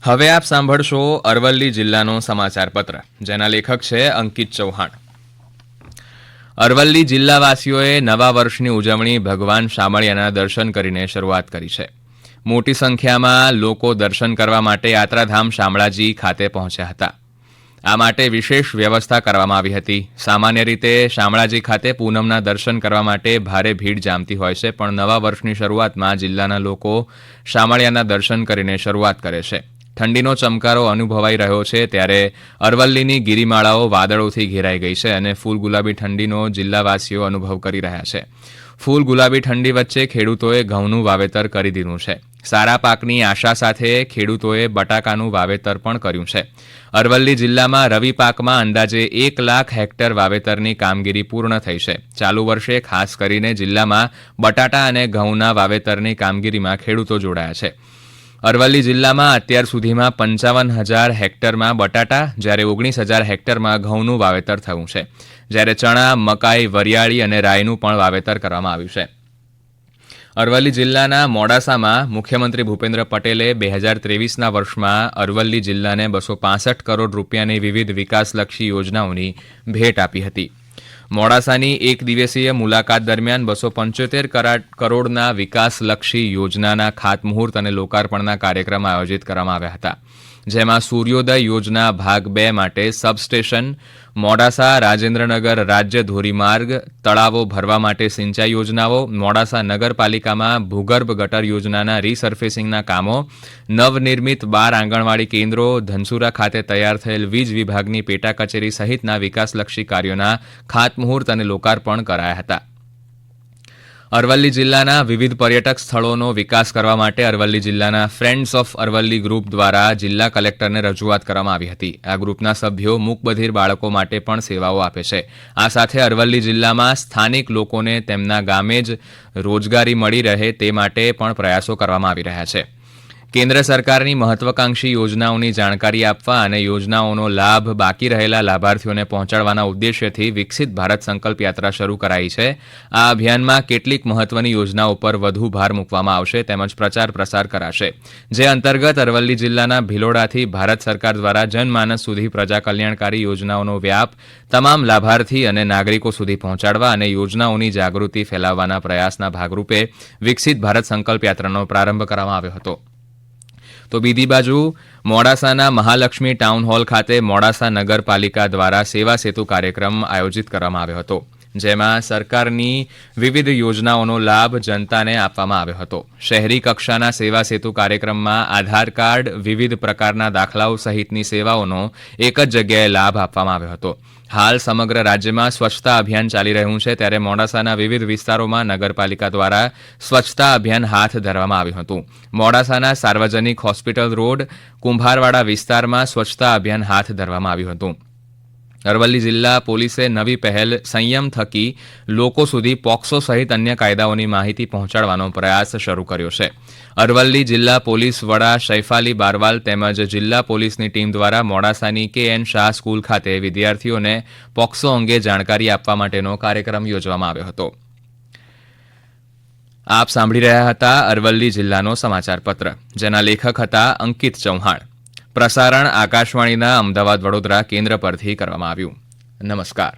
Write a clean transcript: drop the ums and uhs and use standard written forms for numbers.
હવે આપ સાંભળશો અરવલ્લી જિલ્લાનો સમાચાર પત્ર, જેના લેખક છે અંકિત ચૌહાણ. અરવલ્લી જિલ્લાવાસીઓએ નવા વર્ષની ઉજવણી ભગવાન શામળિયાના દર્શન કરીને શરૂઆત કરી છે. મોટી સંખ્યામાં લોકો દર્શન કરવા માટે યાત્રાધામ શામળાજી ખાતે પહોંચ્યા હતા. આ માટે વિશેષ વ્યવસ્થા કરવામાં આવી હતી. સામાન્ય રીતે શામળાજી ખાતે પૂનમના દર્શન કરવા માટે ભારે ભીડ જામતી હોય છે, પણ નવા વર્ષની શરૂઆતમાં જિલ્લાના લોકો શામળિયાના દર્શન કરીને શરૂઆત કરે છે. ઠંડીનો ચમકારો અનુભવાઈ રહ્યો છે, ત્યારે અરવલ્લીની ગિરિમાળાઓ વાદળોથી ઘેરાઈ ગઈ છે અને ફૂલ ગુલાબી ઠંડીનો જિલ્લાવાસીઓ અનુભવ કરી રહ્યા છે. ફૂલ ગુલાબી ઠંડી વચ્ચે ખેડૂતોએ ઘઉંનું વાવેતર કરી દીધું છે. સારા પાકની આશા સાથે ખેડૂતોએ બટાકાનું વાવેતર પણ કર્યું છે. અરવલ્લી જિલ્લામાં રવિ પાકમાં અંદાજે 1 લાખ હેક્ટર વાવેતરની કામગીરી પૂર્ણ થઈ છે. ચાલુ વર્ષે ખાસ કરીને જિલ્લામાં બટાટા અને ઘઉંના વાવેતરની કામગીરીમાં ખેડૂતો જોડાયા છે. અરવલ્લી જિલ્લામાં અત્યાર સુધીમાં 55,000 હેક્ટરમાં બટાટા, જ્યારે 19,000 હેક્ટરમાં ઘઉંનું વાવેતર થયું છે. જ્યારે ચણા, મકાઈ, વરિયાળી અને રાઈનું પણ વાવેતર કરવામાં આવ્યું છે. અરવલ્લી જિલ્લાના મોડાસામાં મુખ્યમંત્રી ભૂપેન્દ્ર પટેલે 2023ના વર્ષમાં અરવલ્લી જિલ્લાને 265 કરોડ રૂપિયાની વિવિધ વિકાસલક્ષી યોજનાઓની ભેટ આપી હતી. મોડાસાની એક દિવસીય મુલાકાત દરમિયાન 275 કરોડના વિકાસલક્ષી યોજનાના ખાતમુહૂર્ત અને લોકાર્પણના કાર્યક્રમ આયોજિત કરવામાં આવ્યા હતા. જેમાં સૂર્યોદય યોજના ભાગ 2 માટે સબસ્ટેશન, મોડાસા રાજેન્દ્રનગર રાજ્ય ધોરીમાર્ગ, તળાવો ભરવા માટે સિંચાઈ યોજનાઓ, મોડાસા નગરપાલિકામાં ભૂગર્ભ ગટર યોજનાના રીસર્ફેસિંગના કામો, નવનિર્મિત 12 આંગણવાડી કેન્દ્રો, ધનસુરા ખાતે તૈયાર થયેલ વીજ વિભાગની પેટા કચેરી સહિતના વિકાસલક્ષી કાર્યોના ખાતમુહૂર્ત અને લોકાર્પણ કરાયા હતા. અરવલ્લી જિલ્લાના વિવિધ પર્યટક સ્થળોનો વિકાસ કરવા માટે અરવલ્લી જિલ્લાના ફ્રેન્ડ્સ ઓફ અરવલ્લી ગ્રુપ દ્વારા જિલ્લા કલેક્ટરને રજૂઆત કરવામાં આવી હતી. આ ગ્રુપના સભ્યો મૂકબધિર બાળકો માટે પણ સેવાઓ આપે છે. આ સાથે અરવલ્લી જિલ્લામાં સ્થાનિક લોકોને તેમના ગામે જ રોજગારી મળી રહે તે માટે પણ પ્રયાસો કરવામાં આવી રહ્યા છે. કેન્દ્ર સરકારની મહત્વાકાંક્ષી યોજનાઓની જાણકારી આપવા અને યોજનાઓનો લાભ બાકી રહેલા લાભાર્થીઓને પહોંચાડવાના ઉદ્દેશ્યથી વિકસિત ભારત સંકલ્પ યાત્રા શરૂ કરાઈ છે. આ અભિયાનમાં કેટલીક મહત્વની યોજનાઓ પર વધુ ભાર મૂકવામાં આવશે, તેમજ પ્રચાર પ્રસાર કરાશે. જે અંતર્ગત અરવલ્લી જિલ્લાના ભિલોડાથી ભારત સરકાર દ્વારા જનમાનસ સુધી પ્રજા કલ્યાણકારી યોજનાઓનો વ્યાપ તમામ લાભાર્થી અને નાગરિકો સુધી પહોંચાડવા અને યોજનાઓની જાગૃતિ ફેલાવવાના પ્રયાસના ભાગરૂપે વિકસિત ભારત સંકલ્પ યાત્રાનો પ્રારંભ કરવામાં આવ્યો હતો. તો બીજી બાજુ મોડાસાના મહાલક્ષ્મી ટાઉન હોલ ખાતે મોડાસા નગરપાલિકા દ્વારા સેવા સેતુ કાર્યક્રમ આયોજિત કરવામાં આવ્યો હતો. જેમાં સરકારની વિવિધ યોજનાઓનો લાભ જનતાને આપવામાં આવ્યો હતો. શહેરી કક્ષાના સેવા સેતુ કાર્યક્રમમાં આધાર કાર્ડ, વિવિધ પ્રકારના દાખલાઓ સહિતની સેવાઓનો એક જ જગ્યાએ લાભ આપવામાં આવ્યો હતો. હાલ સમગ્ર રાજ્યમાં સ્વચ્છતા અભિયાન ચાલી રહ્યું છે, ત્યારે મોડાસાના વિવિધ વિસ્તારોમાં નગરપાલિકા દ્વારા સ્વચ્છતા અભિયાન હાથ ધરવામાં આવ્યું હતું. મોડાસાના સાર્વજનિક હોસ્પિટલ રોડ, કુંભારવાડા વિસ્તારમાં સ્વચ્છતા અભિયાન હાથ ધરવામાં આવ્યું હતું. અરવલ્લી જિલ્લા પોલીસે નવી પહેલ સંયમ થકી લોકો સુધી પોક્સો સહિત અન્ય કાયદાઓની માહિતી પહોંચાડવાનો પ્રયાસ શરૂ કર્યો છે. અરવલ્લી જિલ્લા પોલીસ વડા શૈફાલી બારવાલ તેમજ જિલ્લા પોલીસની ટીમ દ્વારા મોડાસાની KN શાહ સ્કૂલ ખાતે વિદ્યાર્થીઓને પોક્સો અંગે જાણકારી આપવા માટેનો કાર્યક્રમ યોજવામાં આવ્યો હતો. આપ સાંભળી રહ્યા હતા અરવલ્લી જિલ્લાનો સમાચાર પત્ર, જેના લેખક હતા અંકિત ચૌહાણ. પ્રસારણ આકાશવાણીના અમદાવાદ વડોદરા કેન્દ્ર પરથી કરવામાં આવ્યું. નમસ્કાર.